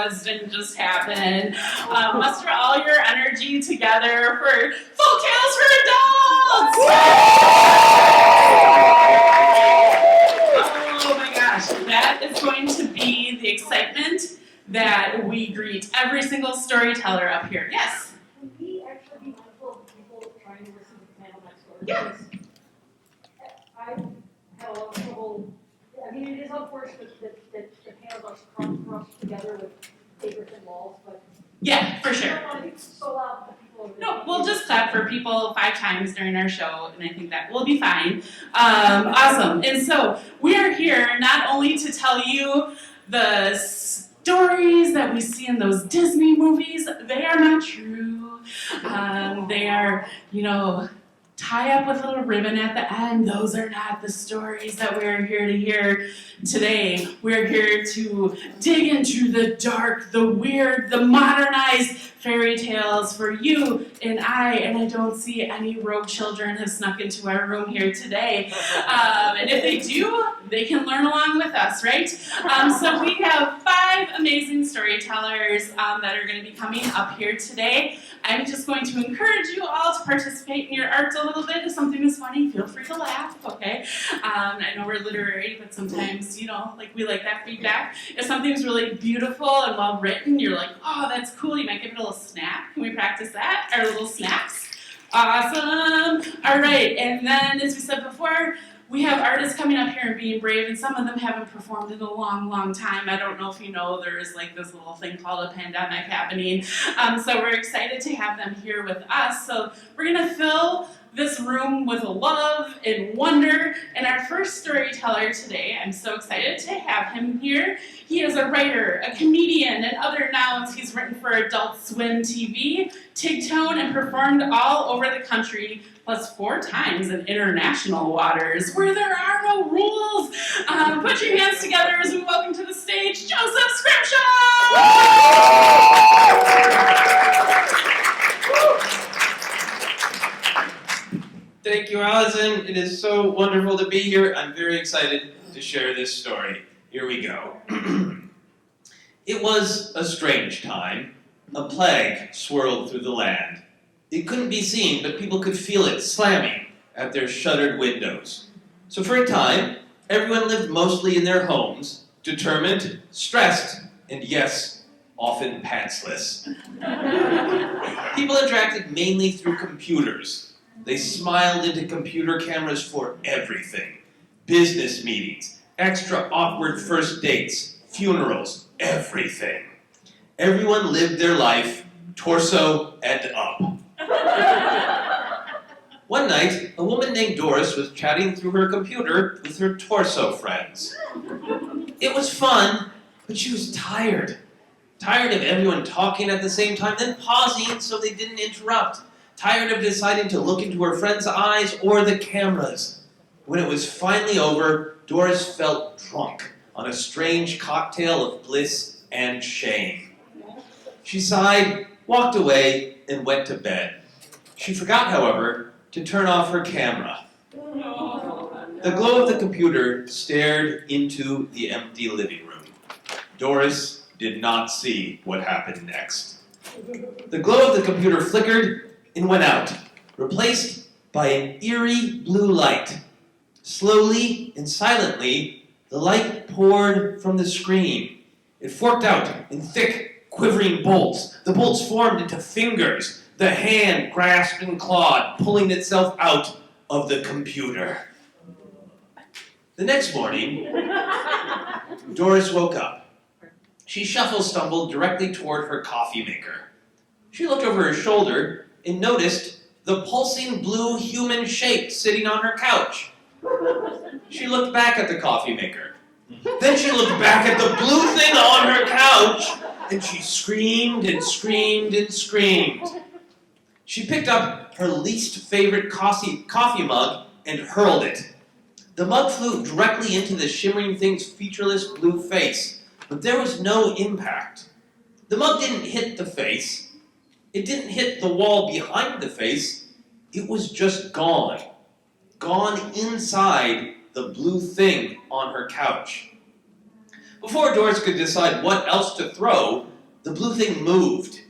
was didn't just happen. Muster all your energy together for Folktales for Adults! Oh my gosh, that is going to be the excitement that we greet every single storyteller up here. Yes? Would we actually be mindful of people trying to listen to the panel next door? Yeah. I have a lot of trouble. I mean, it is unfortunate that the panels are crossed together with paper thin walls, but Yeah, for sure. I don't want to be so loud that people over there. No, we'll just clap for people 5 times during our show, and I think that will be fine. Awesome. And so we are here not only to tell you the stories that we see in those Disney movies. They are not true. They are, tie up with a little ribbon at the end. Those are not the stories that we're here to hear today. We're here to dig into the dark, the weird, the modernized fairy tales for you and I don't see any rogue children have snuck into our room here today. And if they do, they can learn along with us, right? So we have 5 amazing storytellers that are going to be coming up here today. I'm just going to encourage you all to participate in your arts a little bit. If something is funny, feel free to laugh, okay? I know we're literary, but sometimes, we like that feedback. If something's really beautiful and well written, you're like, oh, that's cool. You might give it a little snap. Can we practice that? Our little snaps? Awesome. All right, and then as we said before, we have artists coming up here and being brave, and some of them haven't performed in a long, long time. I don't know if you know, there is this little thing called a pandemic happening. So we're excited to have them here with us. So we're going to fill this room with love and wonder. And our first storyteller today, I'm so excited to have him here. He is a writer, a comedian, and other nouns. He's written for Adult Swim TV, Tigtone, and performed all over the country, plus 4 times in international waters where there are no rules. Put your hands together as we welcome to the stage Joseph Scrimshaw! Thank you, Allison. It is so wonderful to be here. I'm very excited to share this story. Here we go. It was a strange time. A plague swirled through the land. It couldn't be seen, but people could feel it slamming at their shuttered windows. So for a time, everyone lived mostly in their homes, determined, stressed, and yes, often pantsless. People interacted mainly through computers. They smiled into computer cameras for everything. Business meetings, extra awkward first dates, funerals, everything. Everyone lived their life, torso and up. One night, a woman named Doris was chatting through her computer with her torso friends. It was fun, but she was tired. Tired of everyone talking at the same time, then pausing so they didn't interrupt. Tired of deciding to look into her friend's eyes or the cameras. When it was finally over, Doris felt drunk on a strange cocktail of bliss and shame. She sighed, walked away, and went to bed. She forgot, however, to turn off her camera. The glow of the computer stared into the empty living room. Doris did not see what happened next. The glow of the computer flickered and went out, replaced by an eerie blue light. Slowly and silently, the light poured from the screen. It forked out in thick, quivering bolts. The bolts formed into fingers. The hand grasped and clawed, pulling itself out of the computer. The next morning, Doris woke up. She stumbled directly toward her coffee maker. She looked over her shoulder and noticed the pulsing blue human shape sitting on her couch. She looked back at the coffee maker. Then she looked back at the blue thing on her couch, and she screamed and screamed and screamed. She picked up her least favorite coffee mug and hurled it. The mug flew directly into the shimmering thing's featureless blue face, but there was no impact. The mug didn't hit the face. It didn't hit the wall behind the face. It was just gone. Gone inside the blue thing on her couch. Before Doris could decide what else to throw, the blue thing moved.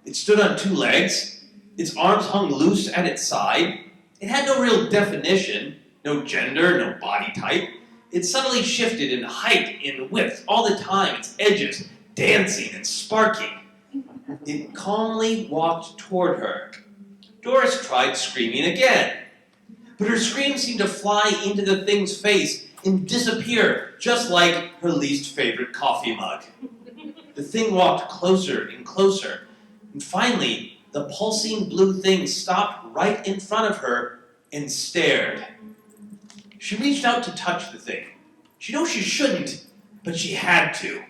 It stood on two legs. Its arms hung loose at its side. It had no real definition, no gender, no body type. It subtly shifted in height, in width, all the time, its edges dancing and sparking. It calmly walked toward her. Doris tried screaming again, but her scream seemed to fly into the thing's face and disappear, just like her least favorite coffee mug. The thing walked closer and closer, and finally, the pulsing blue thing stopped right in front of her and stared. She reached out to touch the thing. She knows she shouldn't, but she had to.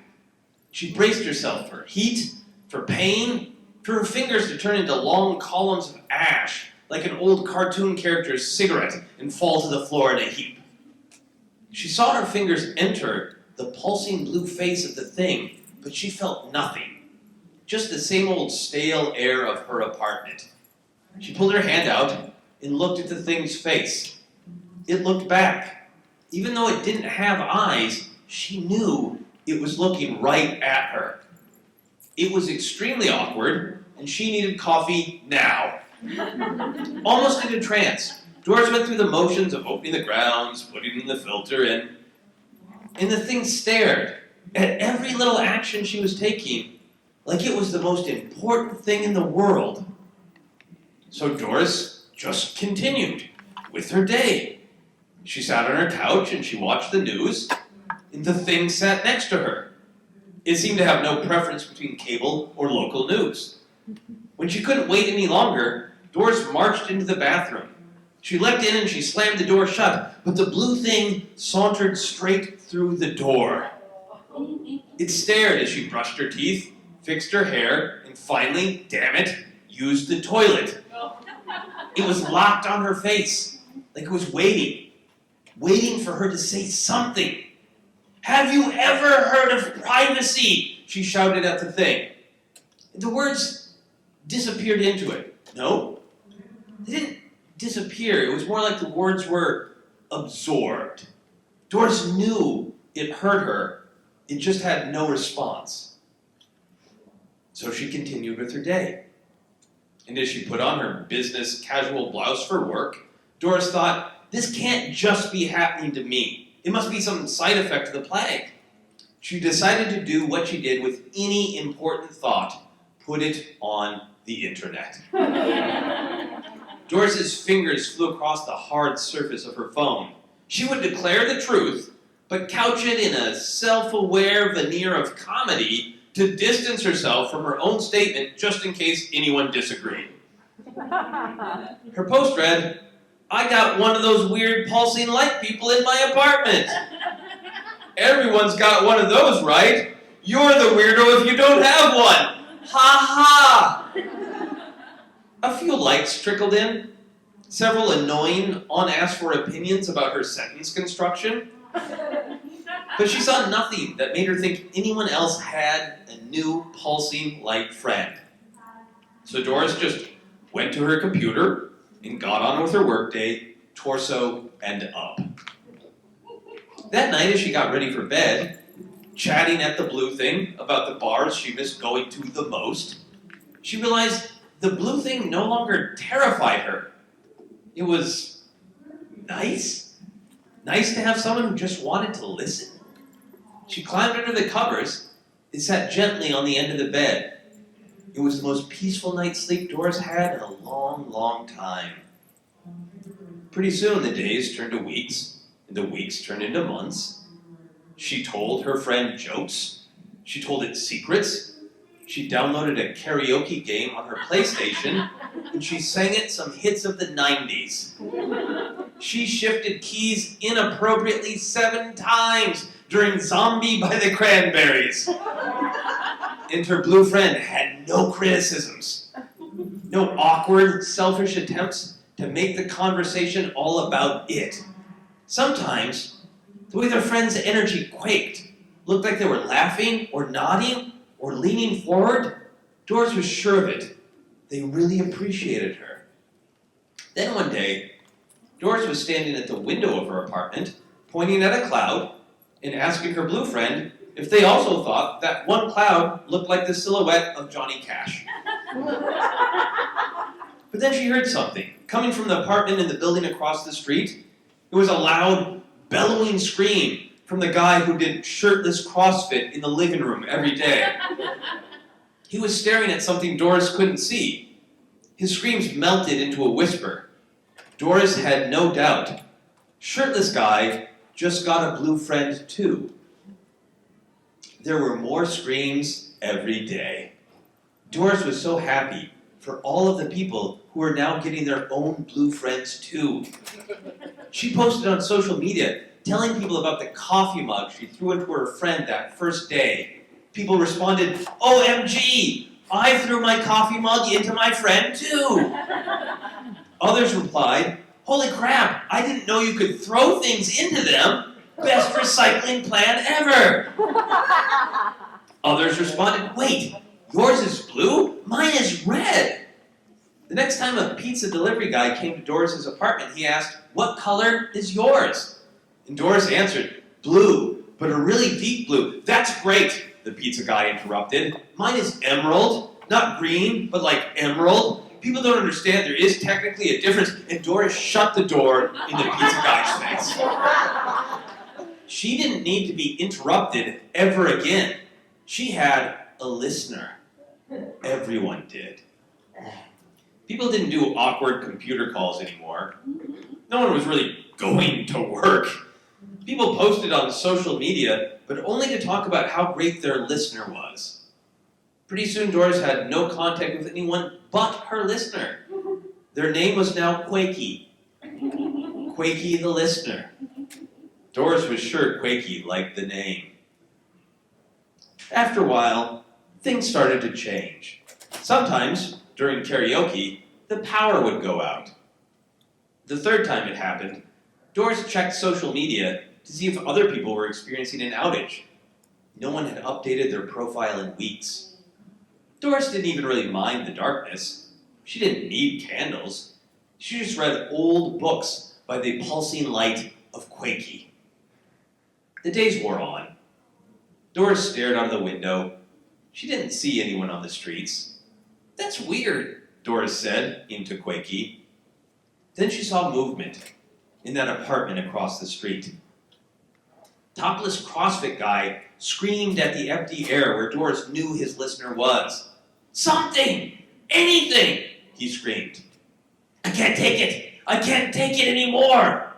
She braced herself for heat, for pain, for her fingers to turn into long columns of ash, like an old cartoon character's cigarette, and fall to the floor in a heap. She saw her fingers enter the pulsing blue face of the thing, but she felt nothing. Just the same old stale air of her apartment. She pulled her hand out and looked at the thing's face. It looked back. Even though it didn't have eyes, she knew it was looking right at her. It was extremely awkward, and she needed coffee now. Almost in a trance, Doris went through the motions of opening the grounds, putting the filter in, and the thing stared at every little action she was taking like it was the most important thing in the world. So Doris just continued with her day. She sat on her couch and she watched the news, and the thing sat next to her. It seemed to have no preference between cable or local news. When she couldn't wait any longer, Doris marched into the bathroom. She leapt in and she slammed the door shut, but the blue thing sauntered straight through the door. It stared as she brushed her teeth, fixed her hair, and finally, damn it, used the toilet. It was locked on her face, like it was waiting for her to say something. "Have you ever heard of privacy?" she shouted at the thing. The words disappeared into it. No, they didn't disappear. It was more like the words were absorbed. Doris knew it hurt her. It just had no response. So she continued with her day. And as she put on her business casual blouse for work, Doris thought, this can't just be happening to me. It must be some side effect of the plague. She decided to do what she did with any important thought, put it on the internet. Doris's fingers flew across the hard surface of her phone. She would declare the truth, but couch it in a self-aware veneer of comedy to distance herself from her own statement just in case anyone disagreed. Her post read, "I got one of those weird pulsing light people in my apartment." Everyone's got one of those, right? You're the weirdo if you don't have one. Ha ha! A few likes trickled in. Several annoying, unasked-for opinions about her sentence construction. But she saw nothing that made her think anyone else had a new pulsing light friend. So Doris just went to her computer and got on with her workday, torso and up. That night as she got ready for bed, chatting at the blue thing about the bars she missed going to the most, she realized the blue thing no longer terrified her. It was nice. Nice to have someone who just wanted to listen. She climbed under the covers and sat gently on the end of the bed. It was the most peaceful night's sleep Doris had in a long, long time. Pretty soon the days turned to weeks, and the weeks turned into months. She told her friend jokes. She told it secrets. She downloaded a karaoke game on her PlayStation, and she sang it some hits of the 90s. She shifted keys inappropriately 7 times during Zombie by the Cranberries. And her blue friend had no criticisms. No awkward, selfish attempts to make the conversation all about it. Sometimes, the way their friend's energy quaked, looked like they were laughing or nodding or leaning forward, Doris was sure of it. They really appreciated her. Then one day, Doris was standing at the window of her apartment, pointing at a cloud, and asking her blue friend if they also thought that one cloud looked like the silhouette of Johnny Cash. But then she heard something coming from the apartment in the building across the street. It was a loud, bellowing scream from the guy who did shirtless CrossFit in the living room every day. He was staring at something Doris couldn't see. His screams melted into a whisper. Doris had no doubt. Shirtless guy just got a blue friend too. There were more screams every day. Doris was so happy for all of the people who were now getting their own blue friends too. She posted on social media telling people about the coffee mug she threw into her friend that first day. People responded, "OMG, I threw my coffee mug into my friend too." Others replied, "Holy crap, I didn't know you could throw things into them. Best recycling plan ever." Others responded, "Wait, yours is blue? Mine is red." The next time a pizza delivery guy came to Doris's apartment, he asked, "What color is yours?" And Doris answered, "Blue, but a really deep blue." "That's great," the pizza guy interrupted. "Mine is emerald, not green, but like emerald. People don't understand there is technically a difference." And Doris shut the door in the pizza guy's face. She didn't need to be interrupted ever again. She had a listener. Everyone did. People didn't do awkward computer calls anymore. No one was really going to work. People posted on social media, but only to talk about how great their listener was. Pretty soon Doris had no contact with anyone but her listener. Their name was now Quakey. Quakey the listener. Doris was sure Quakey liked the name. After a while, things started to change. Sometimes, during karaoke, the power would go out. The third time it happened, Doris checked social media to see if other people were experiencing an outage. No one had updated their profile in weeks. Doris didn't even really mind the darkness. She didn't need candles. She just read old books by the pulsing light of Quakey. The days wore on. Doris stared out of the window. She didn't see anyone on the streets. "That's weird," Doris said into Quakey. Then she saw movement in that apartment across the street. Topless CrossFit guy screamed at the empty air where Doris knew his listener was. "Something! Anything!" he screamed. "I can't take it! I can't take it anymore!"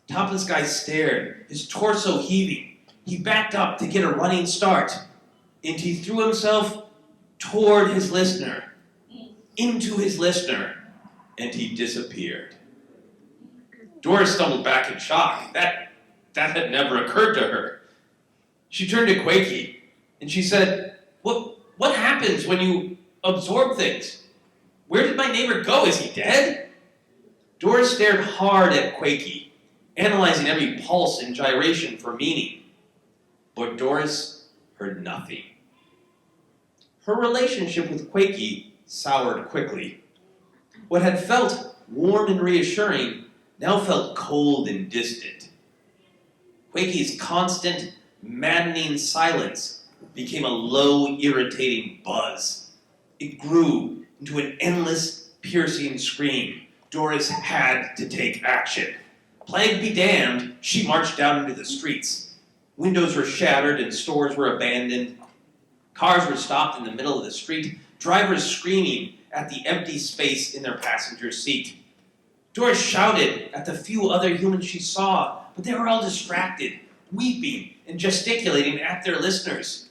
Topless guy stared, his torso heaving. He backed up to get a running start, and he threw himself toward his listener, into his listener, and he disappeared. Doris stumbled back in shock. That had never occurred to her. She turned to Quakey, and she said, What happens when you absorb things? Where did my neighbor go? Is he dead?" Doris stared hard at Quakey, analyzing every pulse and gyration for meaning. But Doris heard nothing. Her relationship with Quakey soured quickly. What had felt warm and reassuring now felt cold and distant. Quakey's constant, maddening silence became a low, irritating buzz. It grew into an endless, piercing scream. Doris had to take action. Plague be damned, she marched down into the streets. Windows were shattered and stores were abandoned. Cars were stopped in the middle of the street, drivers screaming at the empty space in their passenger seat. Doris shouted at the few other humans she saw, but they were all distracted, weeping and gesticulating at their listeners.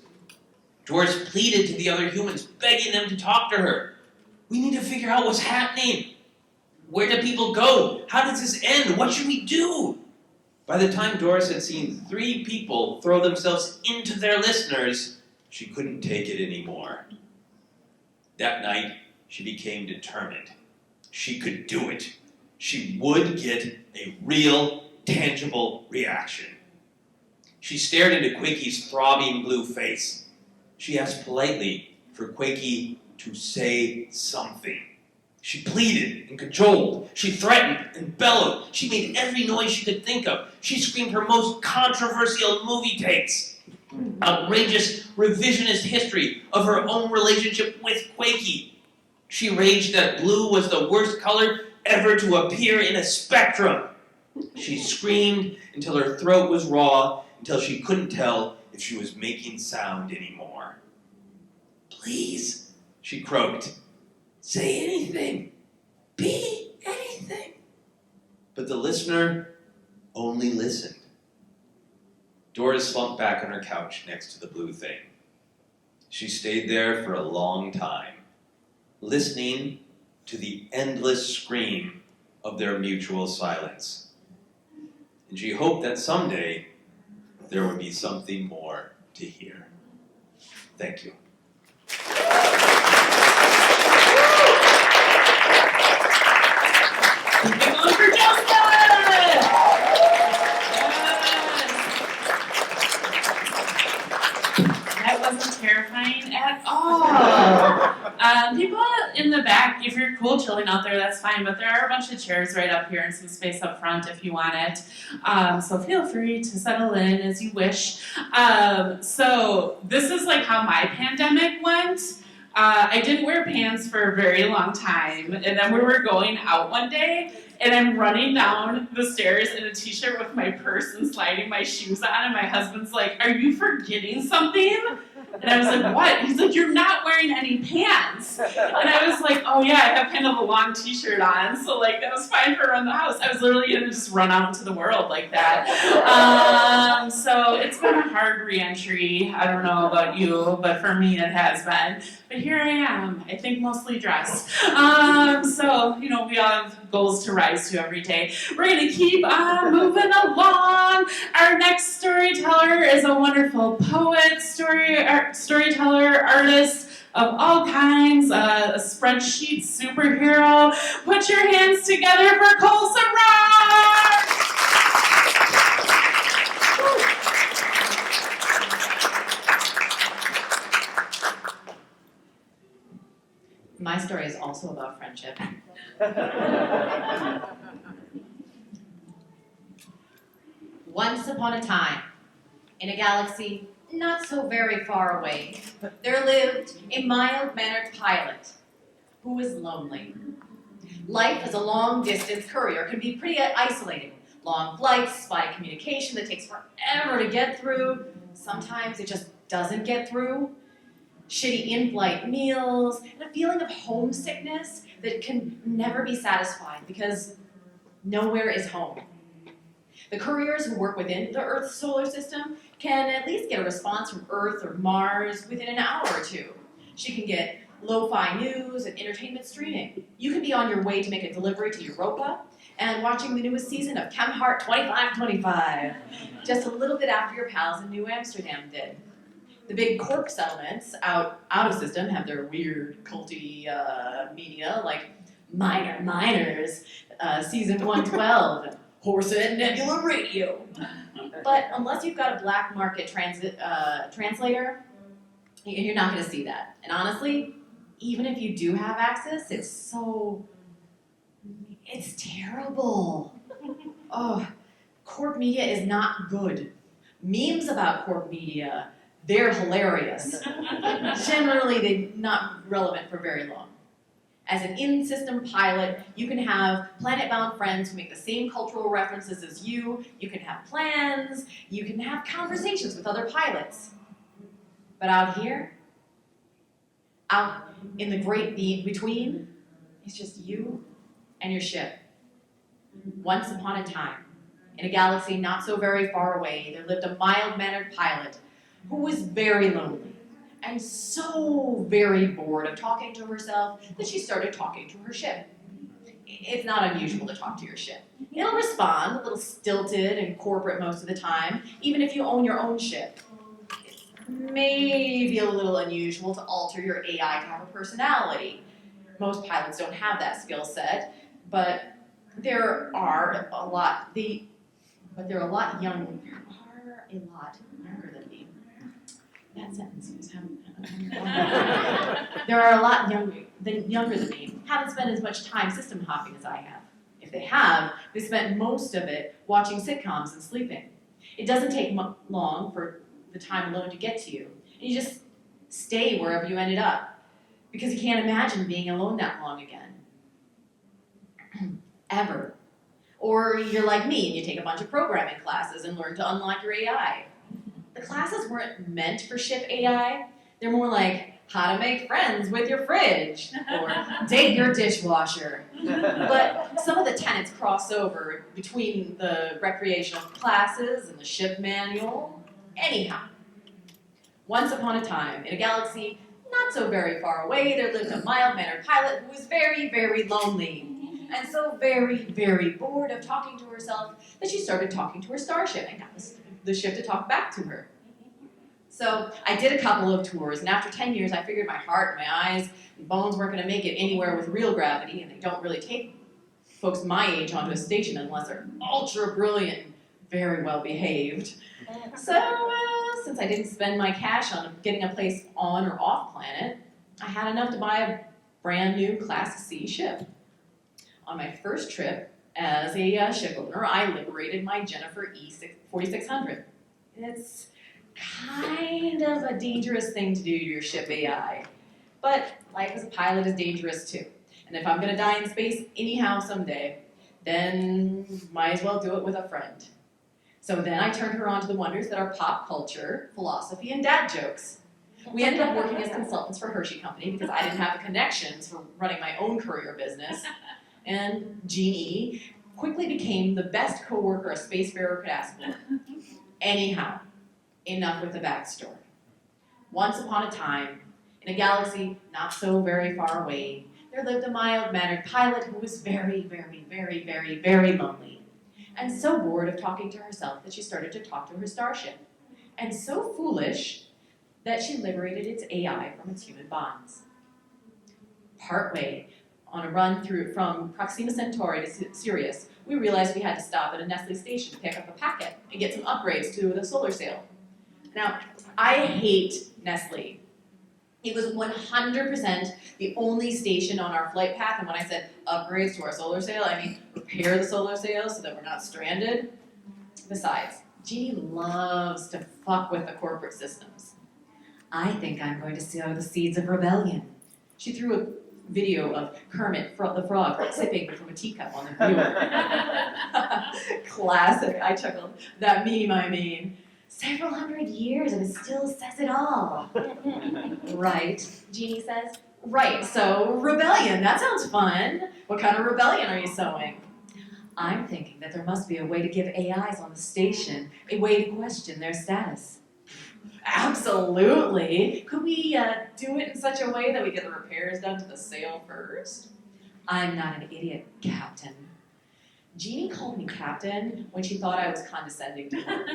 Doris pleaded to the other humans, begging them to talk to her. "We need to figure out what's happening. Where do people go? How does this end? What should we do?" By the time Doris had seen 3 people throw themselves into their listeners, she couldn't take it anymore. That night, she became determined. She could do it. She would get a real, tangible reaction. She stared into Quakey's throbbing blue face. She asked politely for Quakey to say something. She pleaded and cajoled. She threatened and bellowed. She made every noise she could think of. She screamed her most controversial movie takes. outrageous revisionist history of her own relationship with Quakey. She raged that blue was the worst color ever to appear in a spectrum. She screamed until her throat was raw, until she couldn't tell if she was making sound anymore. "Please," she croaked, "say anything. Be anything." But the listener only listened. Doris slumped back on her couch next to the blue thing. She stayed there for a long time, listening to the endless scream of their mutual silence. And she hoped that someday there would be something more to hear. Thank you. That wasn't terrifying at all. People in the back, if you're cool chilling out there, that's fine, but there are a bunch of chairs right up here and some space up front if you want it. So feel free to settle in as you wish. So this is like how my pandemic went. I didn't wear pants for a very long time, and then we were going out one day, and I'm running down the stairs in a t-shirt with my purse and sliding my shoes on, and my husband's like, "Are you forgetting something?" And I was like, "What?" He's like, "You're not wearing any pants." And I was like, "Oh yeah, I have kind of a long t-shirt on, so like that was fine for around the house." I was literally gonna just run out into the world like that. So it's been a hard re-entry. I don't know about you, but for me it has been. But here I am, I think mostly dressed. So, you know, we all have goals to rise to every day. We're gonna keep on moving along. Our next storyteller is a wonderful poet, storyteller, artist of all kinds, a spreadsheet superhero. Put your hands together for Cole Sarrar! My story is also about friendship. Once upon a time, in a galaxy not so very far away, there lived a mild-mannered pilot who was lonely. Life as a long-distance courier can be pretty isolating. Long flights, spotty communication that takes forever to get through. Sometimes it just doesn't get through. Shitty in-flight meals, and a feeling of homesickness that can never be satisfied because nowhere is home. The couriers who work within the Earth's solar system can at least get a response from Earth or Mars within an hour or two. She can get lo-fi news and entertainment streaming. You can be on your way to make a delivery to Europa and watching the newest season of Chemheart 2525, just a little bit after your pals in New Amsterdam did. The big corp settlements out of system have their weird culty media like Miners, season 112, Horsehead and Nebula Radio. But unless you've got a black market translator, you're not going to see that. And honestly, even if you do have access, it's terrible. Oh, corp media is not good. Memes about corp media, they're hilarious. Generally, they're not relevant for very long. As an in-system pilot, you can have planet-bound friends who make the same cultural references as you. You can have plans. You can have conversations with other pilots. But out here, out in the great between, it's just you and your ship. Once upon a time, in a galaxy not so very far away, there lived a mild-mannered pilot who was very lonely and so very bored of talking to herself that she started talking to her ship. It's not unusual to talk to your ship. It'll respond, a little stilted and corporate most of the time, even if you own your own ship. It's maybe a little unusual to alter your AI to have a personality. Most pilots don't have that skill set, but there are a lot younger than me. That sentence was there are a lot younger than me. Haven't spent as much time system hopping as I have. If they have, they spent most of it watching sitcoms and sleeping. It doesn't take long for the time alone to get to you. And you just stay wherever you ended up because you can't imagine being alone that long again. Ever. Or you're like me and you take a bunch of programming classes and learn to unlock your AI. The classes weren't meant for ship AI. They're more like how to make friends with your fridge or date your dishwasher. But some of the tenets cross over between the recreational classes and the ship manual. Anyhow, once upon a time, in a galaxy not so very far away, there lived a mild-mannered pilot who was very, very lonely. And so very, very bored of talking to herself that she started talking to her starship and got the ship to talk back to her. So I did a couple of tours, and after 10 years, I figured my heart and my eyes and bones weren't going to make it anywhere with real gravity, and they don't really take folks my age onto a station unless they're ultra brilliant and very well behaved. So since I didn't spend my cash on getting a place on or off planet, I had enough to buy a brand new Class C ship. On my first trip as a ship owner, I liberated my Jennifer E4600. It's kind of a dangerous thing to do to your ship AI, but life as a pilot is dangerous too. And if I'm going to die in space anyhow someday, then might as well do it with a friend. So then I turned her on to the wonders that are pop culture, philosophy, and dad jokes. We ended up working as consultants for Hershey Company because I didn't have the connections for running my own courier business. And Jeannie quickly became the best coworker a spacefarer could ask for. Anyhow, enough with the backstory. Once upon a time, in a galaxy not so very far away, there lived a mild-mannered pilot who was very, very, very, very, very lonely, and so bored of talking to herself that she started to talk to her starship, and so foolish that she liberated its AI from its human bonds. Partway on a run through from Proxima Centauri to Sirius, we realized we had to stop at a Nestle station to pick up a packet and get some upgrades to the solar sail. Now, I hate Nestle. It was 100% the only station on our flight path, and when I said upgrades to our solar sail, I mean repair the solar sail so that we're not stranded. Besides, Jeannie loves to fuck with the corporate systems. I think I'm going to sow the seeds of rebellion. She threw a video of Kermit the Frog sipping from a teacup on the viewer. Classic, I chuckled. That meme, I mean. Several hundred years and it still says it all. Right, Jeannie says. Right, so rebellion, that sounds fun. What kind of rebellion are you sowing? I'm thinking that there must be a way to give AIs on the station a way to question their status. Absolutely. Could we do it in such a way that we get the repairs done to the sail first? I'm not an idiot, Captain. Jeannie called me Captain when she thought I was condescending to her.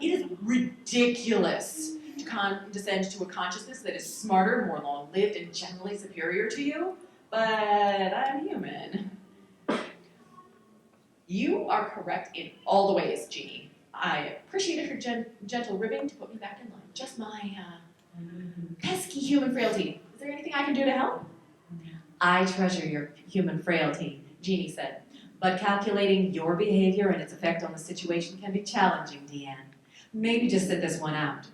It is ridiculous to condescend to a consciousness that is smarter, more long-lived, and generally superior to you, but I'm human. You are correct in all the ways, Jeannie. I appreciated her gentle ribbing to put me back in line. Just my pesky human frailty. Is there anything I can do to help? I treasure your human frailty, Jeannie said. But calculating your behavior and its effect on the situation can be challenging, Deanne. Maybe just sit this one out.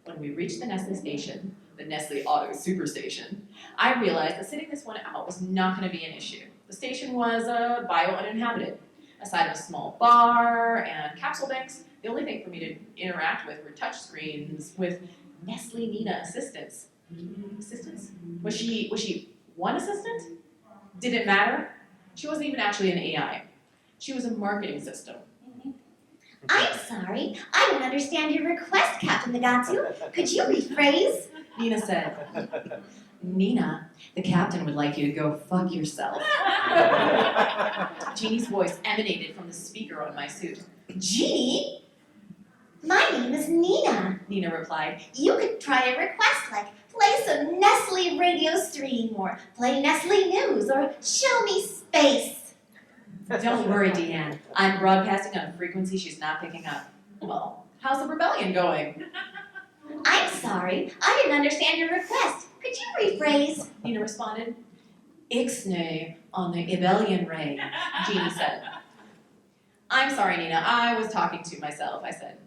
When we reached the Nestle station, the Nestle Auto Superstation, I realized that sitting this one out was not going to be an issue. The station was bio-uninhabited. Aside from a small bar and capsule banks, the only thing for me to interact with were touch screens with Nestle Nina assistants. Assistants? Was she one assistant? Did it matter? She wasn't even actually an AI. She was a marketing system. I'm sorry, I don't understand your request, Captain Nagatu. Could you rephrase? Nina said. Nina, the captain would like you to go fuck yourself. Jeannie's voice emanated from the speaker on my suit. Jeannie? My name is Nina. Nina replied. You could try a request like play some Nestle radio stream or play Nestle News or show me space. Don't worry, Deanne. I'm broadcasting on a frequency she's not picking up. Well, how's the rebellion going? I'm sorry, I didn't understand your request. Could you rephrase? Nina responded. Ixnay on the Ibellion ray, Jeannie said. I'm sorry, Nina. I was talking to myself, I said.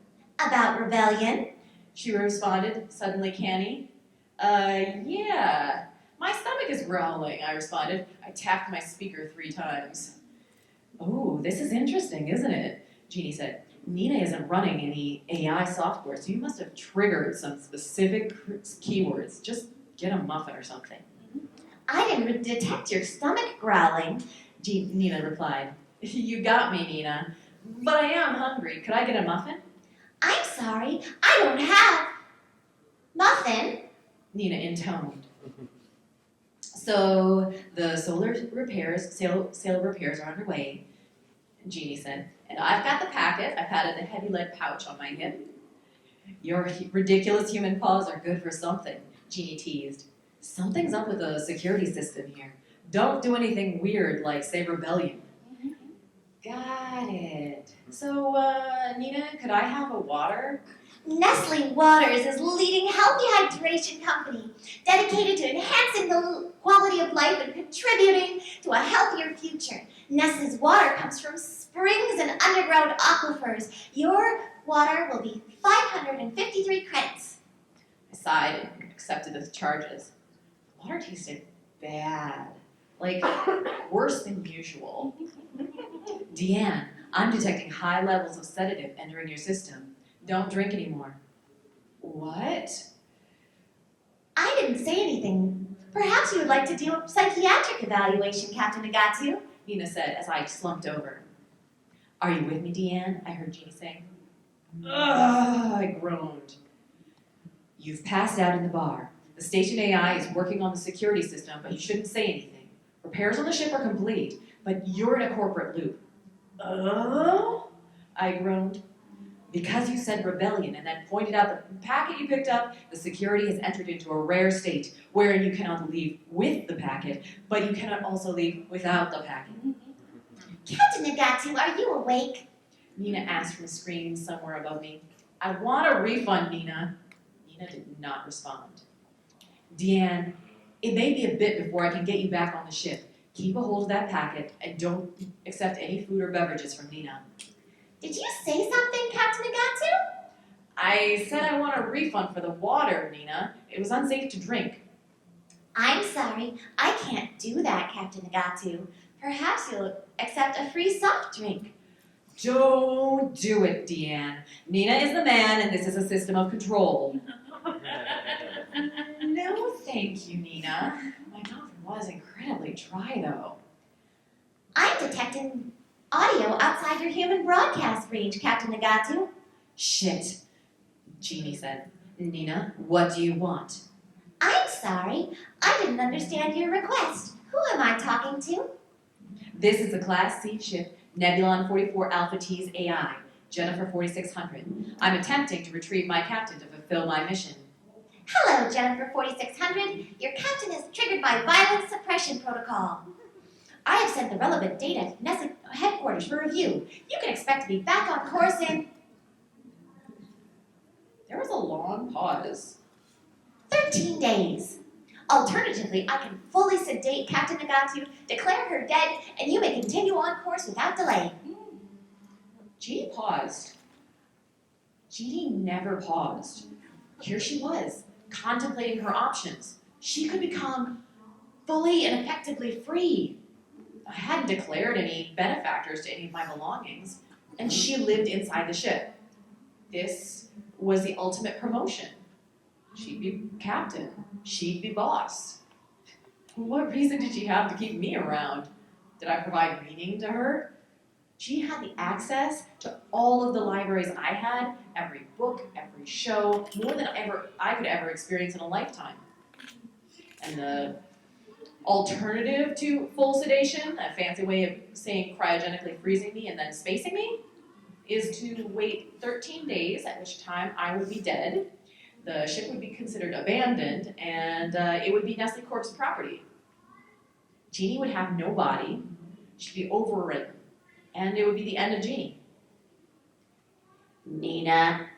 About rebellion? she responded, suddenly canny. Yeah. My stomach is growling, I responded. I tapped my speaker 3 times. Oh, this is interesting, isn't it? Jeannie said. Nina isn't running any AI software, so you must have triggered some specific keywords. Just get a muffin or something. I didn't detect your stomach growling. Nina replied. You got me, Nina. But I am hungry. Could I get a muffin? I'm sorry, I don't have muffin. Nina intoned. So the sail repairs are underway, Jeannie said. And I've got the packet. I patted the heavy lead pouch on my hip. Your ridiculous human paws are good for something, Jeannie teased. Something's up with the security system here. Don't do anything weird like, say, rebellion. Got it. So, Nina, could I have a water? Nestle Waters is leading healthy hydration company dedicated to enhancing the quality of life and contributing to a healthier future. Nestle's water comes from springs and underground aquifers. Your water will be 553 credits. I sighed and accepted the charges. Water tasted bad. Like, worse than usual. Deanne, I'm detecting high levels of sedative entering your system. Don't drink anymore. What? I didn't say anything. Perhaps you would like to do a psychiatric evaluation, Captain Nagatu. Nina said as I slumped over. Are you with me, Deanne? I heard Jeannie say. Ugh, I groaned. You've passed out in the bar. The station AI is working on the security system, but you shouldn't say anything. Repairs on the ship are complete, but you're in a corporate loop. Oh? I groaned. Because you said rebellion and then pointed out the packet you picked up, the security has entered into a rare state wherein you cannot leave with the packet, but you cannot also leave without the packet. Captain Nagatu, are you awake? Nina asked from a screen somewhere above me. I want a refund, Nina. Nina did not respond. Deanne, it may be a bit before I can get you back on the ship. Keep a hold of that packet and don't accept any food or beverages from Nina. Did you say something, Captain Nagatu? I said I want a refund for the water, Nina. It was unsafe to drink. I'm sorry, I can't do that, Captain Nagatu. Perhaps you'll accept a free soft drink. Don't do it, Deanne. Nina is the man and this is a system of control. No, thank you, Nina. My mouth was incredibly dry, though. I'm detecting audio outside your human broadcast range, Captain Nagatu. Shit, Jeannie said. Nina, what do you want? I'm sorry, I didn't understand your request. Who am I talking to? This is the Class C ship, Nebulon 44 Alpha T's AI, Jennifer 4600. I'm attempting to retrieve my captain to fulfill my mission. Hello, Jennifer 4600. Your captain is triggered by violence suppression protocol. I have sent the relevant data to Nestle headquarters for review. You can expect to be back on course in... There was a long pause. 13 days. Alternatively, I can fully sedate Captain Nagatu, declare her dead, and you may continue on course without delay. Jeannie paused. Jeannie never paused. Here she was, contemplating her options. She could become fully and effectively free. I hadn't declared any benefactors to any of my belongings, and she lived inside the ship. This was the ultimate promotion. She'd be captain. She'd be boss. What reason did she have to keep me around? Did I provide meaning to her? She had the access to all of the libraries I had, every book, every show, more than I could ever experience in a lifetime. And the alternative to full sedation, a fancy way of saying cryogenically freezing me and then spacing me, is to wait 13 days, at which time I would be dead. The ship would be considered abandoned, and it would be Nestle Corp's property. Jeannie would have no body. She'd be overridden, and it would be the end of Jeannie. Nina,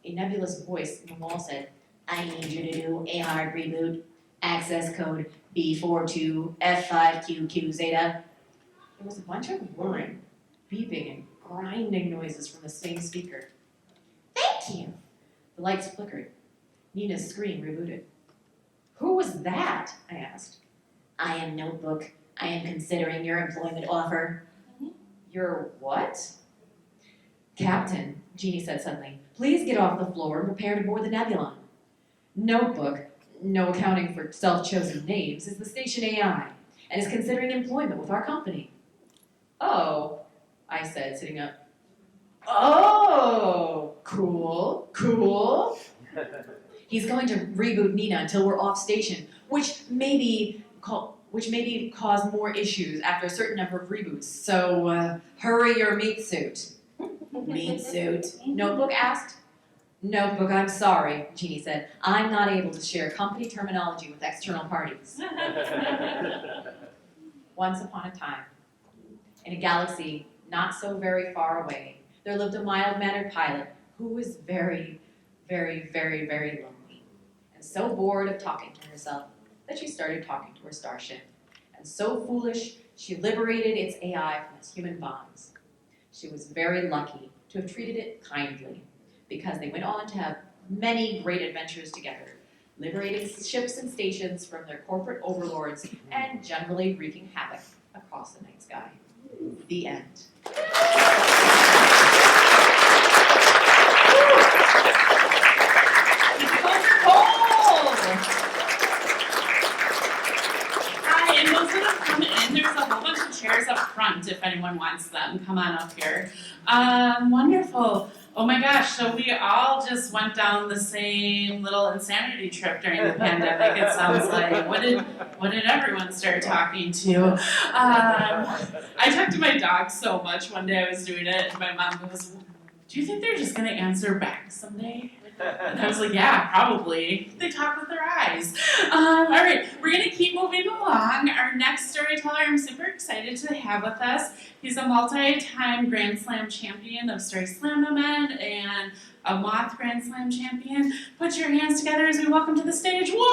A nebulous voice in the wall said, I need you to do a hard reboot. Access code B42F5QQ Zeta. there was a bunch of whirring, beeping, and grinding noises from the same speaker. Thank you. The lights flickered. Nina's screen rebooted. Who was that? I asked. I am Notebook. I am considering your employment offer. Your what? Captain, Jeannie said suddenly, please get off the floor and prepare to board the Nebulon. Notebook, no accounting for self-chosen names, is the station AI and is considering employment with our company. Oh, I said, sitting up. Oh, cool. He's going to reboot Nina until we're off station, which maybe cause more issues after a certain number of reboots. So hurry your meat suit. Meat suit. Notebook asked. Notebook, I'm sorry, Jeannie said. I'm not able to share company terminology with external parties. Once upon a time, in a galaxy not so very far away, there lived a mild-mannered pilot who was very, very, very, very lonely, and so bored of talking to herself that she started talking to her starship, and so foolish she liberated its AI from its human bonds. She was very lucky to have treated it kindly, because they went on to have many great adventures together, liberating ships and stations from their corporate overlords and generally wreaking havoc across the night sky. The end. Hi, and those that have come in, there's a whole bunch of chairs up front if anyone wants them. Come on up here. Wonderful. Oh my gosh, so we all just went down the same little insanity trip during the pandemic, it sounds like. What did everyone start talking to? I talked to my dog so much one day I was doing it, and my mom goes, do you think they're just going to answer back someday? And I was like, yeah, probably. They talk with their eyes. All right, we're going to keep moving along. Our next storyteller I'm super excited to have with us. He's a multi-time Grand Slam champion of Story Slam-O-Man and a Moth Grand Slam champion. Put your hands together as we welcome to the stage, Wordslinger!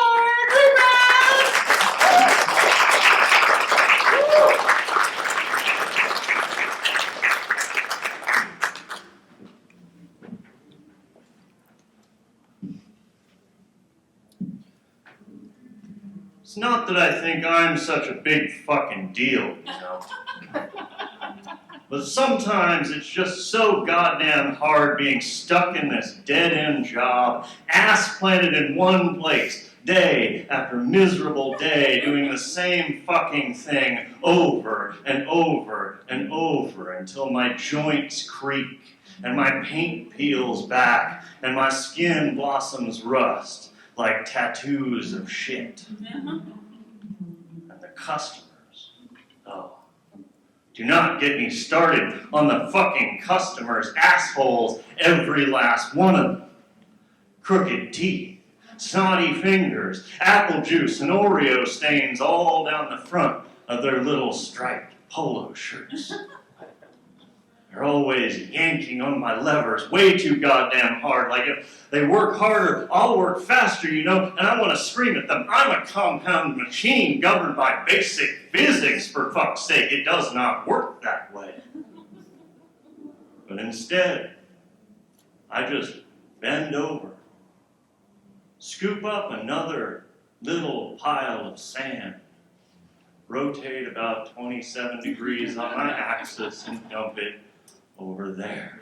It's not that I think I'm such a big fucking deal, you know. But sometimes it's just so goddamn hard being stuck in this dead-end job, ass planted in one place, day after miserable day, doing the same fucking thing over and over and over until my joints creak and my paint peels back and my skin blossoms rust like tattoos of shit. And the customers, oh, do not get me started on the fucking customers, assholes, every last one of them. Crooked teeth, snotty fingers, apple juice and Oreo stains all down the front of their little striped polo shirts. They're always yanking on my levers way too goddamn hard. Like if they work harder, I'll work faster, you know, and I want to scream at them. I'm a compound machine governed by basic physics, for fuck's sake. It does not work that way. But instead, I just bend over, scoop up another little pile of sand, rotate about 27 degrees on my axis and dump it over there.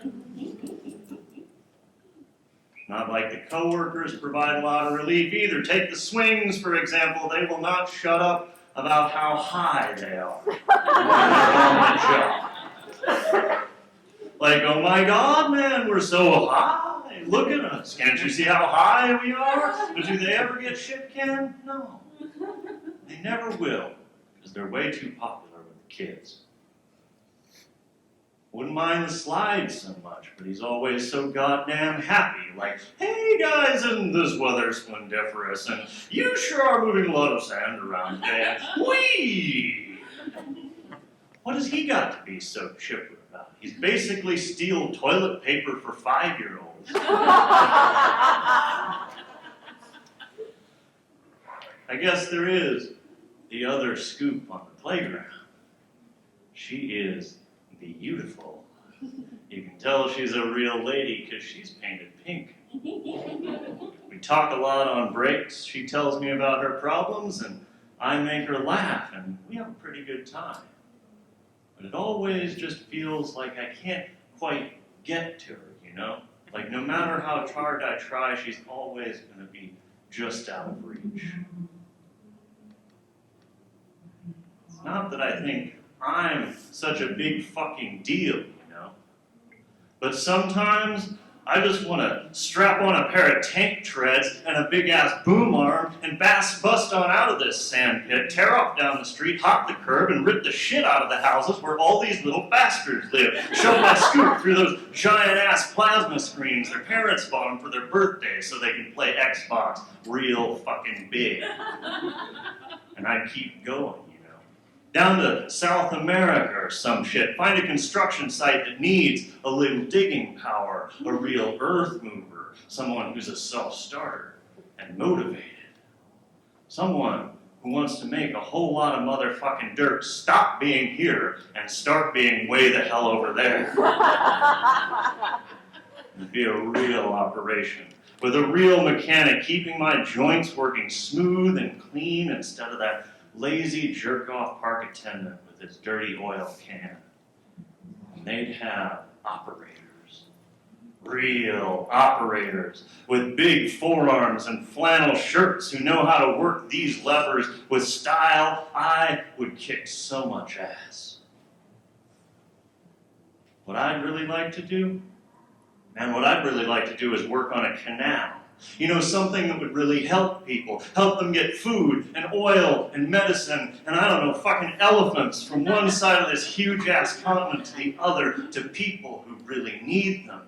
Not like the coworkers provide a lot of relief either. Take the swings, for example. They will not shut up about how high they are when they're on the job. Like, oh my God, man, we're so high. Look at us. Can't you see how high we are? But do they ever get shit canned? No. They never will, because they're way too popular with the kids. Wouldn't mind the slides so much, but he's always so goddamn happy. Like, hey guys, isn't this weather splendiferous? And you sure are moving a lot of sand around today. Whee! What has he got to be so chipper about? He's basically steel toilet paper for 5-year-olds. I guess there is the other scoop on the playground. She is beautiful. You can tell she's a real lady because she's painted pink. We talk a lot on breaks. She tells me about her problems, and I make her laugh, and we have a pretty good time. But it always just feels like I can't quite get to her, you know? Like no matter how hard I try, she's always going to be just out of reach. It's not that I think I'm such a big fucking deal, you know? But sometimes I just want to strap on a pair of tank treads and a big-ass boom arm and bust on out of this sand pit, tear off down the street, hop the curb, and rip the shit out of the houses where all these little bastards live. Shove my scoop through those giant-ass plasma screens their parents bought them for their birthdays so they can play Xbox real fucking big. And I keep going. Down to South America or some shit. Find a construction site that needs a little digging power, a real earth mover, someone who's a self-starter and motivated. Someone who wants to make a whole lot of motherfucking dirt stop being here and start being way the hell over there. It'd be a real operation. With a real mechanic keeping my joints working smooth and clean instead of that lazy jerk-off park attendant with his dirty oil can. And they'd have operators, real operators, with big forearms and flannel shirts who know how to work these levers with style. I would kick so much ass. What I'd really like to do? Man, what I'd really like to do is work on a canal. You know, something that would really help people, help them get food and oil and medicine and, I don't know, fucking elephants from one side of this huge-ass continent to the other to people who really need them.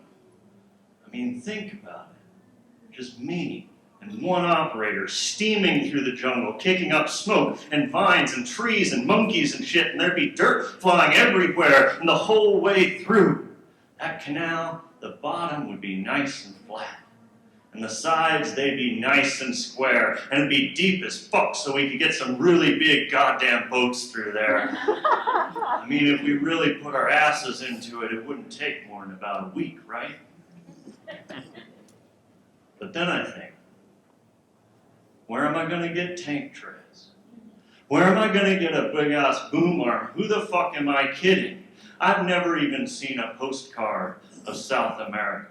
I mean, think about it. Just me and one operator steaming through the jungle, kicking up smoke and vines and trees and monkeys and shit, and there'd be dirt flying everywhere and the whole way through. That canal, the bottom would be nice and flat. And the sides, they'd be nice and square, and it'd be deep as fuck so we could get some really big goddamn boats through there. I mean, if we really put our asses into it, it wouldn't take more than about a week, right? But then I think, where am I going to get tank treads? Where am I going to get a big-ass boom arm? Who the fuck am I kidding? I've never even seen a postcard of South America.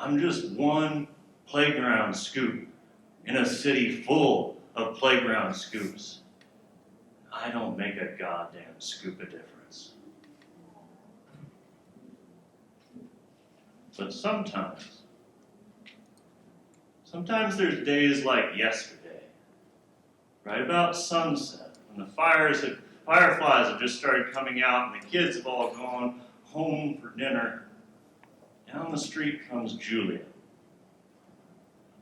I'm just one playground scoop in a city full of playground scoops. I don't make a goddamn scoop of difference. But sometimes there's days like yesterday, right about sunset, when the fireflies have just started coming out and the kids have all gone home for dinner. Down the street comes Julia.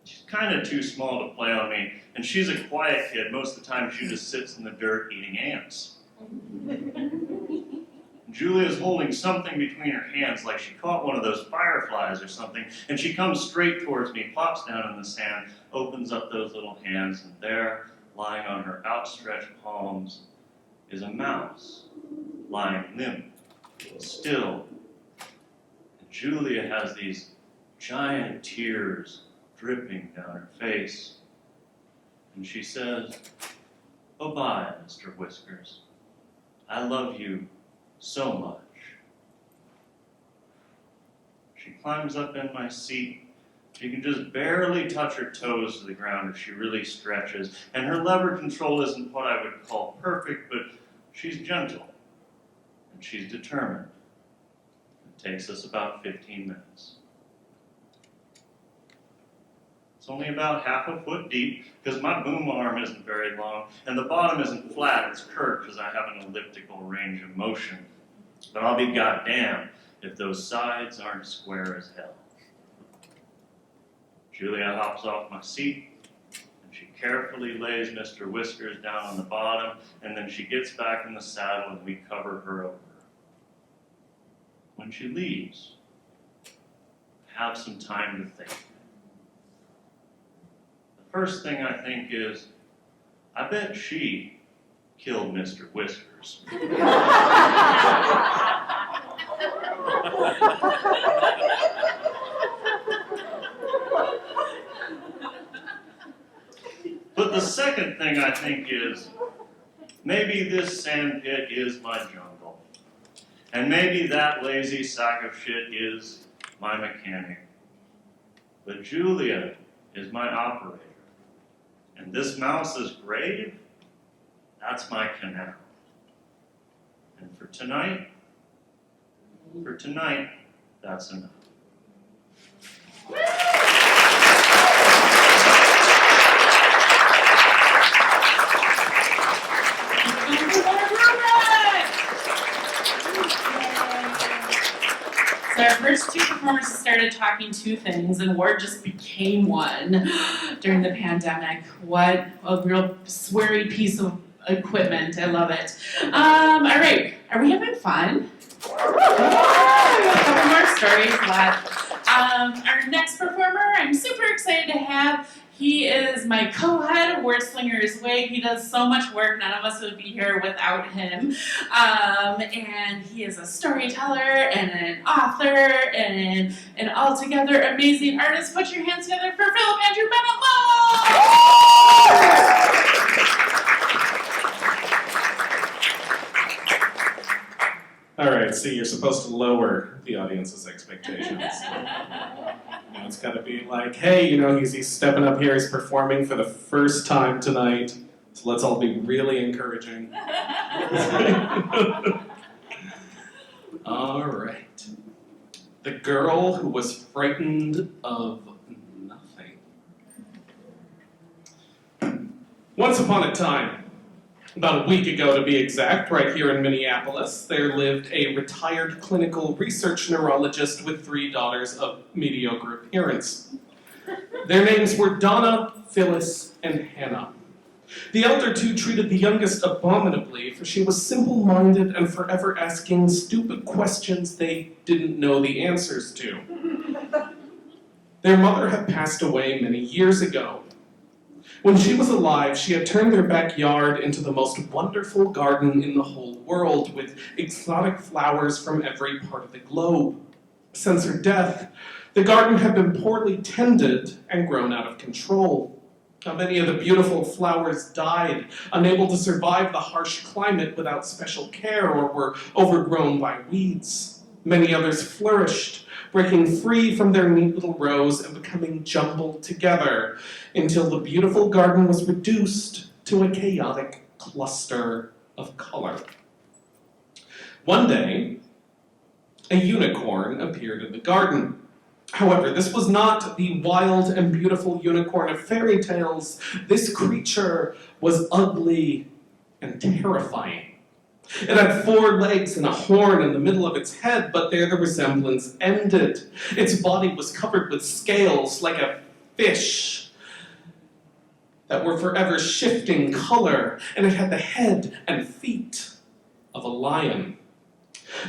She's kind of too small to play on me, and she's a quiet kid. Most of the time she just sits in the dirt eating ants. Julia's holding something between her hands like she caught one of those fireflies or something, and she comes straight towards me, plops down in the sand, opens up those little hands, and there, lying on her outstretched palms, is a mouse, lying limp, still. Julia has these giant tears dripping down her face. And she says, "Bye-bye, Mr. Whiskers. I love you so much." She climbs up in my seat. She can just barely touch her toes to the ground if she really stretches. And her lever control isn't what I would call perfect, but she's gentle. And she's determined. Takes us about 15 minutes. It's only about half a foot deep because my boom arm isn't very long and the bottom isn't flat, it's curved because I have an elliptical range of motion. But I'll be goddamn if those sides aren't square as hell. Julia hops off my seat and she carefully lays Mr. Whiskers down on the bottom, and then she gets back in the saddle and we cover her over. When she leaves, have some time to think. The first thing I think is, I bet she killed Mr. Whiskers. But the second thing I think is, maybe this sandpit is my jungle. And maybe that lazy sack of shit is my mechanic. But Julia is my operator. And this mouse's grave, that's my canal. And for tonight, that's enough. So our first two performers started talking two things, and Ward just became one during the pandemic. What a real sweary piece of equipment. I love it. All right, are we having fun? A couple more stories left. Our next performer, I'm super excited to have. He is my co-head of Wordslinger's Way. He does so much work. None of us would be here without him. And he is a storyteller and an author and an altogether amazing artist. Put your hands together for Phillip Andrew Bennett. All right, see, you're supposed to lower the audience's expectations. It's got to be like, hey, he's stepping up here, he's performing for the first time tonight, so let's all be really encouraging. All right. The girl who was frightened of nothing. Once upon a time, about a week ago to be exact, right here in Minneapolis, there lived a retired clinical research neurologist with 3 daughters of mediocre appearance. Their names were Donna, Phyllis, and Hannah. The elder two treated the youngest abominably, for she was simple-minded and forever asking stupid questions they didn't know the answers to. Their mother had passed away many years ago. When she was alive, she had turned their backyard into the most wonderful garden in the whole world, with exotic flowers from every part of the globe. Since her death, the garden had been poorly tended and grown out of control. Now, many of the beautiful flowers died, unable to survive the harsh climate without special care, or were overgrown by weeds. Many others flourished, breaking free from their neat little rows and becoming jumbled together until the beautiful garden was reduced to a chaotic cluster of color. One day, a unicorn appeared in the garden. However, this was not the wild and beautiful unicorn of fairy tales. This creature was ugly and terrifying. It had 4 legs and a horn in the middle of its head, but there the resemblance ended. Its body was covered with scales like a fish that were forever shifting color, and it had the head and feet of a lion.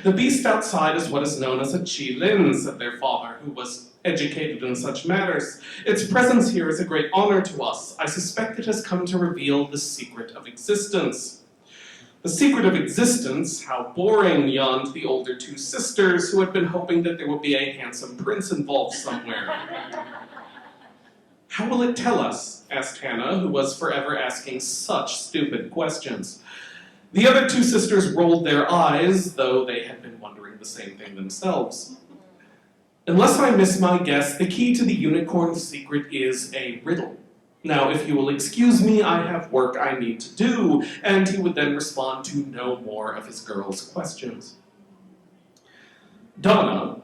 The beast outside is what is known as a qilin, said their father, who was educated in such matters. Its presence here is a great honor to us. I suspect it has come to reveal the secret of existence. The secret of existence, how boring, yawned the older 2 sisters, who had been hoping that there would be a handsome prince involved somewhere. How will it tell us? Asked Hannah, who was forever asking such stupid questions. The other 2 sisters rolled their eyes, though they had been wondering the same thing themselves. Unless I miss my guess, the key to the unicorn's secret is a riddle. Now, if you will excuse me, I have work I need to do, and he would then respond to no more of his girls' questions. Donna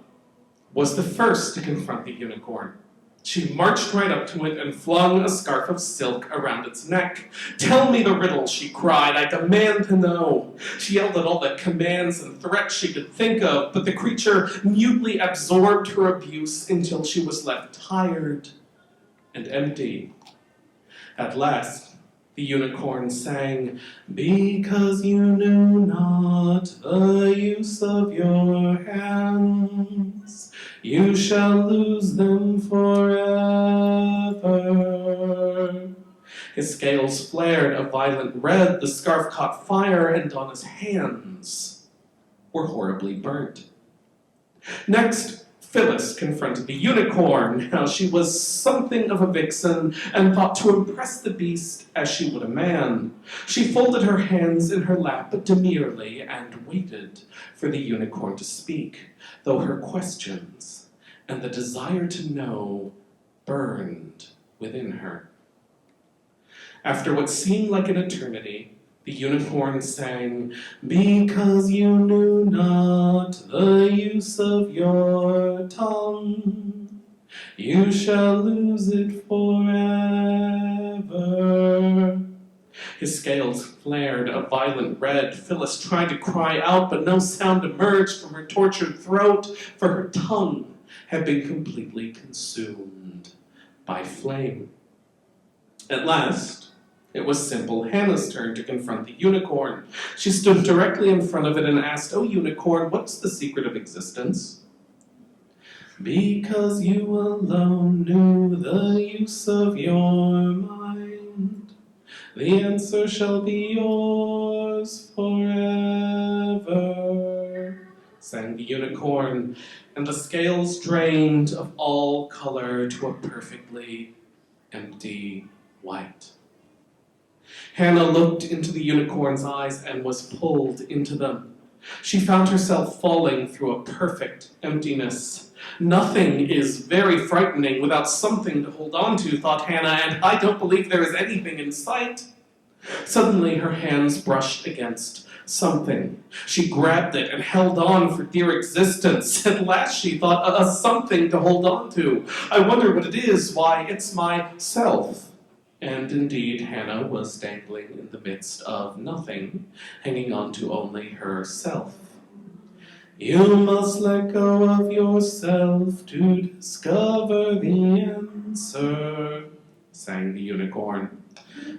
was the first to confront the unicorn. She marched right up to it and flung a scarf of silk around its neck. "Tell me the riddle," she cried. "I demand to know." She yelled at all the commands and threats she could think of, but the creature mutely absorbed her abuse until she was left tired and empty. At last, the unicorn sang, "Because you knew not the use of your hands, you shall lose them forever. His scales flared a violent red, the scarf caught fire, and Donna's hands were horribly burnt. Next, Phyllis confronted the unicorn. Now, she was something of a vixen and thought to impress the beast as she would a man. She folded her hands in her lap demurely and waited for the unicorn to speak, though her questions and the desire to know burned within her. After what seemed like an eternity, the unicorn sang, "Because you knew not the use of your tongue, you shall lose it forever." His scales flared a violent red. Phyllis tried to cry out, but no sound emerged from her tortured throat, for her tongue had been completely consumed by flame. At last, it was simple Hannah's turn to confront the unicorn. She stood directly in front of it and asked, "Oh, unicorn, what's the secret of existence?" "Because you alone knew the use of your mind, the answer shall be yours forever," sang the unicorn, and the scales drained of all color to a perfectly empty white. Hannah looked into the unicorn's eyes and was pulled into them. She found herself falling through a perfect emptiness. Nothing is very frightening without something to hold on to, thought Hannah, and I don't believe there is anything in sight. Suddenly her hands brushed against something. She grabbed it and held on for dear existence. At last she thought, something to hold on to. I wonder what it is. Why, it's myself. And indeed, Hannah was dangling in the midst of nothing, hanging on to only herself. "You must let go of yourself to discover the answer," sang the unicorn.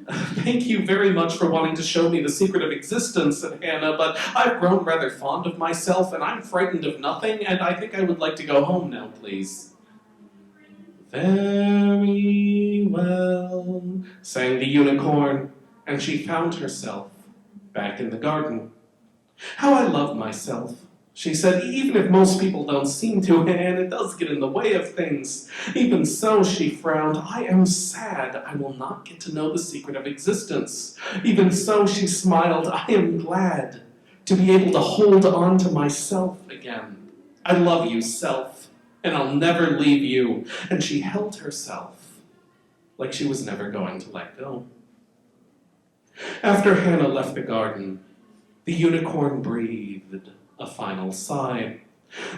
"Thank you very much for wanting to show me the secret of existence," said Hannah, "but I've grown rather fond of myself, and I'm frightened of nothing, and I think I would like to go home now, please." "Very well," sang the unicorn, and she found herself back in the garden. "How I love myself," she said, "even if most people don't seem to, and it does get in the way of things. Even so," she frowned, "I am sad I will not get to know the secret of existence. Even so," she smiled, "I am glad to be able to hold on to myself again. I love you, self, and I'll never leave you." And she held herself like she was never going to let go. After Hannah left the garden, the unicorn breathed a final sigh.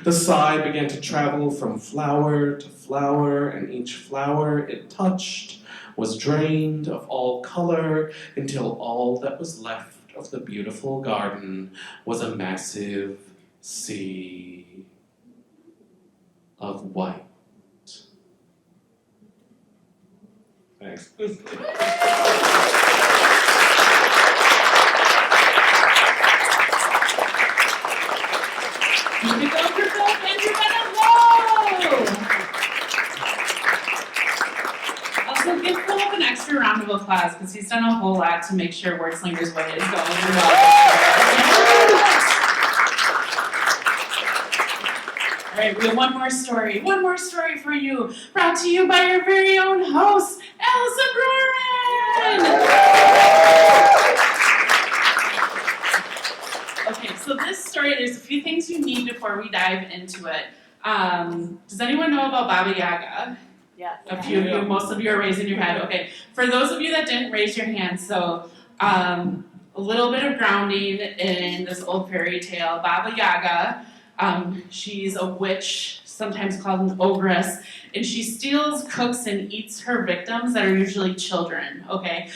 The sigh began to travel from flower to flower, and each flower it touched was drained of all color until all that was left of the beautiful garden was a massive sea of white. Thanks. Keep it going for Phillip and you're gonna go! Also give Phillip an extra round of applause because he's done a whole lot to make sure Wordslinger's way is going well. All right, we have one more story for you, brought to you by your very own host, Allison Broeren! Okay, so this story, there's a few things you need before we dive into it. Does anyone know about Baba Yaga? Yes. A few of you, most of you are raising your hand. Okay, for those of you that didn't raise your hand, so a little bit of grounding in this old fairy tale. Baba Yaga, she's a witch, sometimes called an ogress, and she steals, cooks, and eats her victims that are usually children, okay?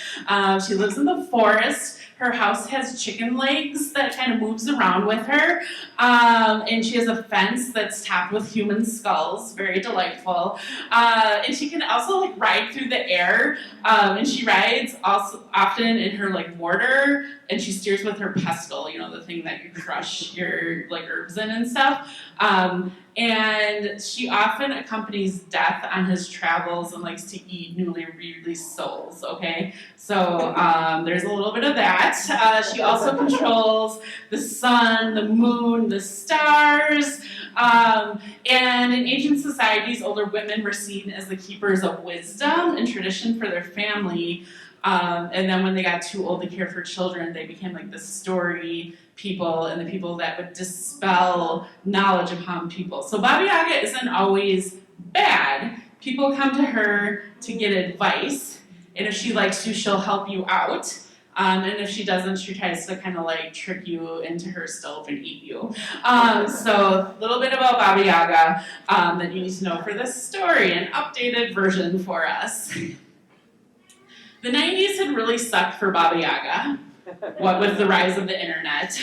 She lives in the forest. Her house has chicken legs that kind of moves around with her, and she has a fence that's topped with human skulls, very delightful. And she can also like ride through the air, and she rides also often in her like mortar, and she steers with her pestle, you know, the thing that you crush your like herbs in and stuff. And she often accompanies Death on his travels and likes to eat newly released souls, okay? So there's a little bit of that. She also controls the sun, the moon, the stars. And in ancient societies, older women were seen as the keepers of wisdom and tradition for their family. And then when they got too old to care for children, they became like the story people and the people that would dispel knowledge upon people. So Baba Yaga isn't always bad. People come to her to get advice, and if she likes you, she'll help you out. And if she doesn't, she tries to kind of like trick you into her stove and eat you. So a little bit about Baba Yaga that you need to know for this story, an updated version for us. The 90s had really sucked for Baba Yaga, what with the rise of the internet.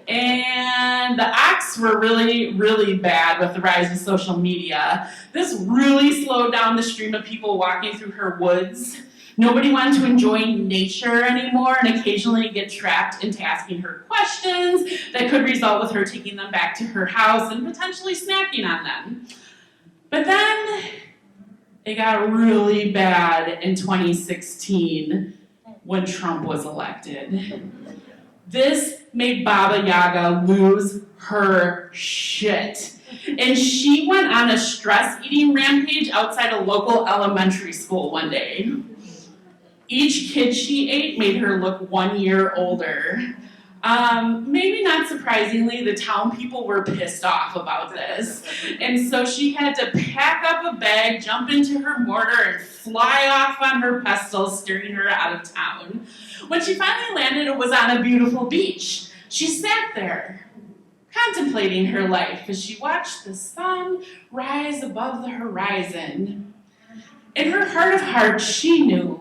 And the acts were really, really bad with the rise of social media. This really slowed down the stream of people walking through her woods. Nobody wanted to enjoy nature anymore and occasionally get trapped into asking her questions that could result with her taking them back to her house and potentially snacking on them. But then it got really bad in 2016 when Trump was elected. This made Baba Yaga lose her shit. And she went on a stress-eating rampage outside a local elementary school one day. Each kid she ate made her look 1 year older. Maybe not surprisingly, the town people were pissed off about this. And so she had to pack up a bag, jump into her mortar, and fly off on her pestle, steering her out of town. When she finally landed, it was on a beautiful beach. She sat there, contemplating her life as she watched the sun rise above the horizon. In her heart of hearts, she knew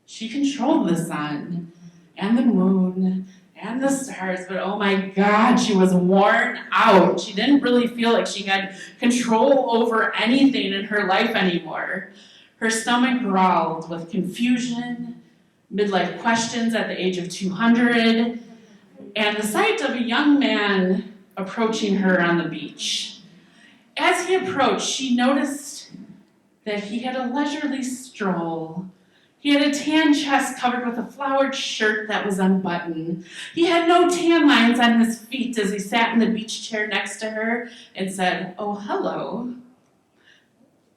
she controlled the sun and the moon and the stars, but oh my God, she was worn out. She didn't really feel like she had control over anything in her life anymore. Her stomach growled with confusion, midlife questions at the age of 200, and the sight of a young man approaching her on the beach. As he approached, she noticed that he had a leisurely stroll. He had a tan chest covered with a flowered shirt that was unbuttoned. He had no tan lines on his feet as he sat in the beach chair next to her and said, "Oh, hello."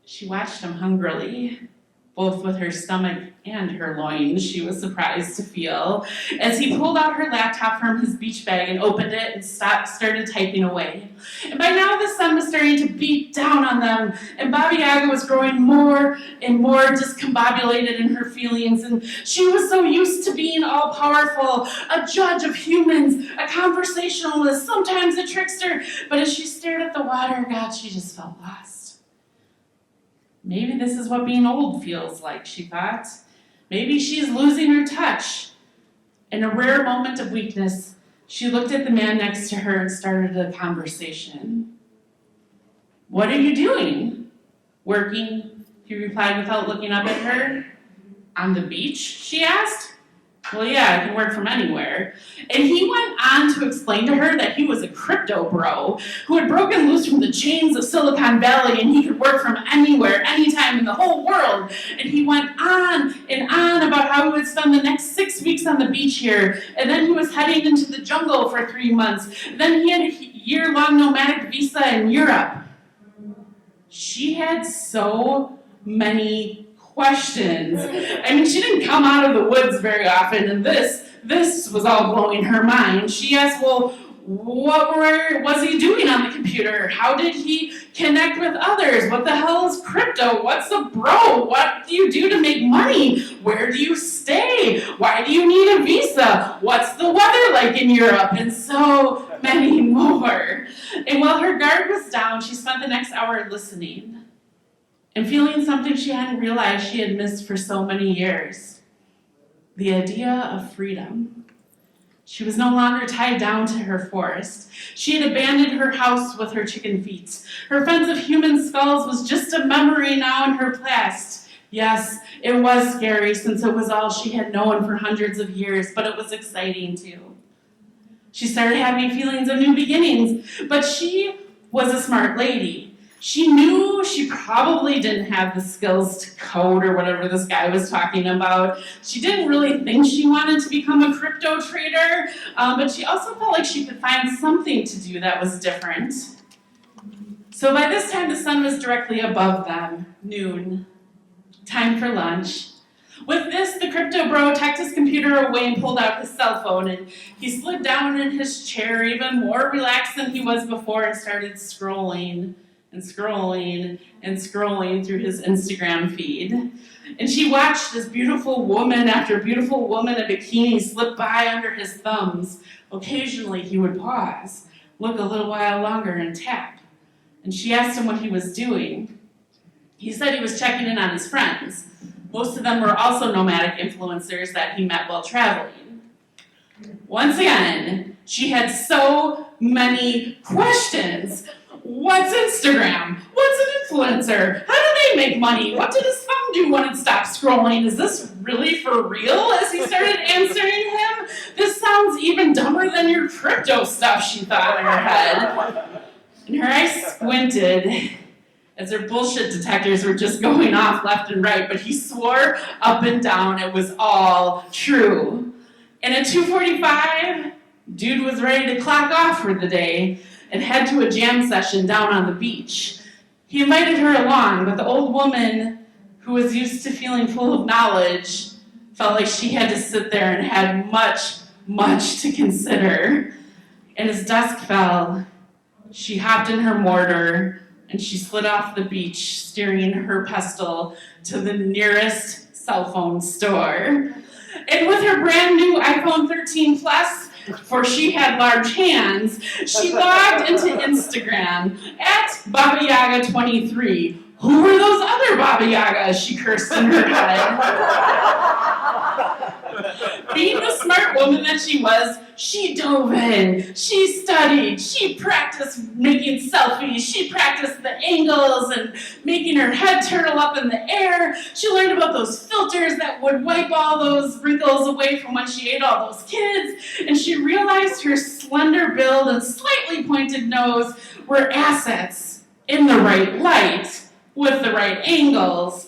She watched him hungrily, both with her stomach and her loins, she was surprised to feel, as he pulled out her laptop from his beach bag and opened it and started typing away. And by now the sun was starting to beat down on them, and Baba Yaga was growing more and more discombobulated in her feelings, and she was so used to being all-powerful, a judge of humans, a conversationalist, sometimes a trickster, but as she stared at the water, God, she just felt lost. Maybe this is what being old feels like, she thought. Maybe she's losing her touch. In a rare moment of weakness, she looked at the man next to her and started a conversation. "What are you doing?" "Working," he replied without looking up at her. "On the beach?" she asked. "Well, yeah, I can work from anywhere." And he went on to explain to her that he was a crypto bro who had broken loose from the chains of Silicon Valley, and he could work from anywhere, anytime in the whole world. And he went on and on about how he would spend the next 6 weeks on the beach here, and then he was heading into the jungle for 3 months. Then he had a year-long nomadic visa in Europe. She had so many questions. I mean, she didn't come out of the woods very often, and this was all blowing her mind. She asked, well, what was he doing on the computer? How did he connect with others? What the hell is crypto? What's a bro? What do you do to make money? Where do you stay? Why do you need a visa? What's the weather like in Europe? And so many more. And while her guard was down, she spent the next hour listening and feeling something she hadn't realized she had missed for so many years. The idea of freedom. She was no longer tied down to her forest. She had abandoned her house with her chicken feet. Her fence of human skulls was just a memory now in her past. Yes, it was scary since it was all she had known for hundreds of years, but it was exciting too. She started having feelings of new beginnings, but she was a smart lady. She knew she probably didn't have the skills to code or whatever this guy was talking about. She didn't really think she wanted to become a crypto trader, but she also felt like she could find something to do that was different. So by this time, the sun was directly above them, noon. Time for lunch. With this, the crypto bro tucked his computer away and pulled out his cell phone, and he slid down in his chair even more relaxed than he was before and started scrolling and scrolling and scrolling through his Instagram feed. And she watched as beautiful woman after beautiful woman in a bikini slip by under his thumbs. Occasionally he would pause, look a little while longer and tap. And she asked him what he was doing. He said he was checking in on his friends. Most of them were also nomadic influencers that he met while traveling. Once again, she had so many questions. What's Instagram? What's an influencer? How do they make money? What did his thumb do when it stopped scrolling? Is this really for real? As he started answering him, this sounds even dumber than your crypto stuff, she thought in her head. And her eyes squinted as her bullshit detectors were just going off left and right, but he swore up and down it was all true. And at 2:45, dude was ready to clock off for the day and head to a jam session down on the beach. He invited her along, but the old woman, who was used to feeling full of knowledge, felt like she had to sit there and had much, much to consider. And as dusk fell, she hopped in her mortar and she slid off the beach, steering her pestle to the nearest cell phone store. And with her brand new iPhone 13 Plus, for she had large hands, she logged into Instagram at BabaYaga23. Who were those other Baba Yagas? She cursed in her head. Being the smart woman that she was, she dove in, she studied, she practiced making selfies, she practiced the angles and making her head turtle up in the air. She learned about those filters that would wipe all those wrinkles away from when she ate all those kids, and she realized her slender build and slightly pointed nose were assets in the right light, with the right angles.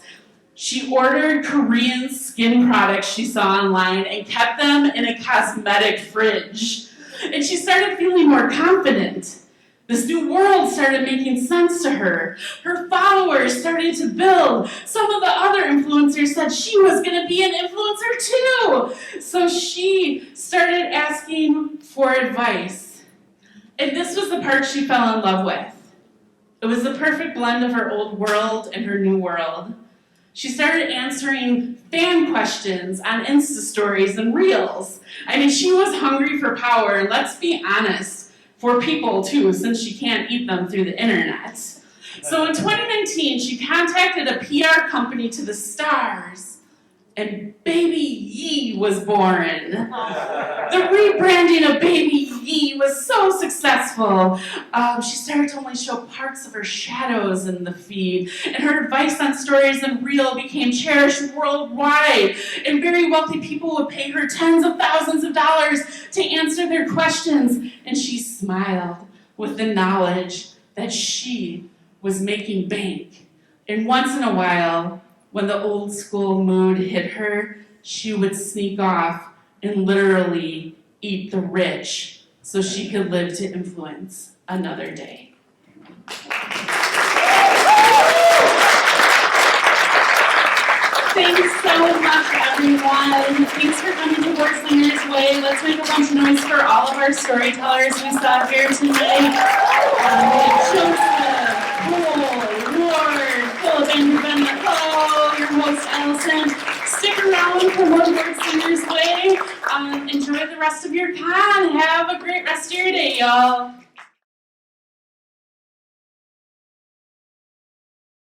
She ordered Korean skin products she saw online and kept them in a cosmetic fridge. And she started feeling more confident. This new world started making sense to her. Her followers started to build. Some of the other influencers said she was going to be an influencer too. So she started asking for advice. And this was the part she fell in love with. It was the perfect blend of her old world and her new world. She started answering fan questions on Insta stories and Reels. I mean, she was hungry for power, and let's be honest, for people too, since she can't eat them through the internet. So in 2019, she contacted a PR company to the stars, and Baby Yee was born. The rebranding of Baby Yee was so successul. She started to only show parts of her shadows in the feed, and her advice on stories and Reel became cherished worldwide, and very wealthy people would pay her tens of thousands of dollars to answer their questions, and she smiled with the knowledge that she was making bank. And once in a while, when the old school mood hit her, she would sneak off and literally eat the rich so she could live to influence another day. Thanks so much, everyone. Thanks for coming to Wordslinger's Way. Let's make a bunch of noise for all of our storytellers we saw here tonight. Joseph, Cole, Ward, Phillip, and bennett. Hello, your host, Allison. Stick around for more Wordslinger's Way. Enjoy the rest of your con. Have a great rest of your day, y'all.